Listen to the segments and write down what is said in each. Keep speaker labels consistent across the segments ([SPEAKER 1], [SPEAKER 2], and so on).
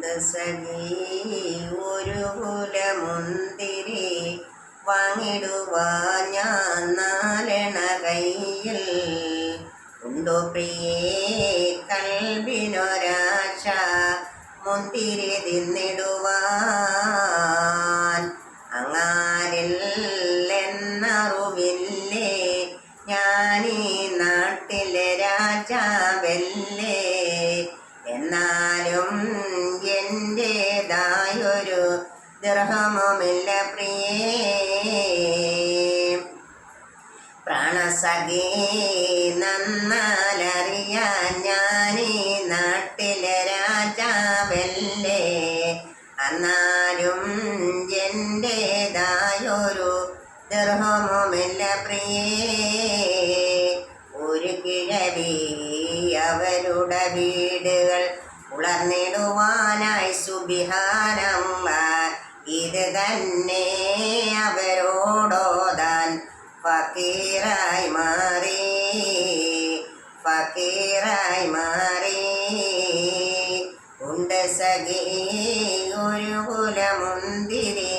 [SPEAKER 1] സഖി ഒരു കുലമുന്തിരി വാങ്ങിടുവാൻ ഞാൻ നാലെണ കയ്യിൽ ഉണ്ടോ പ്രിയേ കൽബിനൊരാശ മുന്തിരി തിന്നിടുവാൻ അങ്ങാരില്ലെന്നറിവില്ലേ ഞാനീ നാട്ടിലെ രാജാവല്ലേ എന്നാലും എൻ്റേതായൊരു ദിർഹമുമില്ല പ്രിയേ പ്രാണസഖി നന്നാലറിയാൻ ഞാനീ നാട്ടിലെ രാജാവല്ലേ എന്നാലും എൻ്റേതായൊരു ദിർഹമുമില്ല പ്രിയേ ഒരു കിഴവി അവരുടെ വീടുകൾ ഉളർന്നിടുവാനായി സുബ്ഹാനല്ലാഹ് ഇത് തന്നെ അവരോടോതാൻ ഫക്കീറായി മാറി ഉണ്ട് സഖി ഒരു കുലമുന്തിരി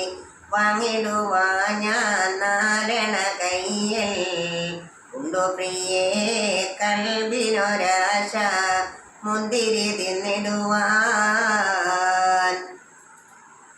[SPEAKER 1] വാങ്ങിടുവാൻ ഞാൻ നാലെണ കയ്യിൽ ഉണ്ടോ പ്രിയേ കൽബിനൊരാശ മുന്തിരി തിന്നിടുവാൻ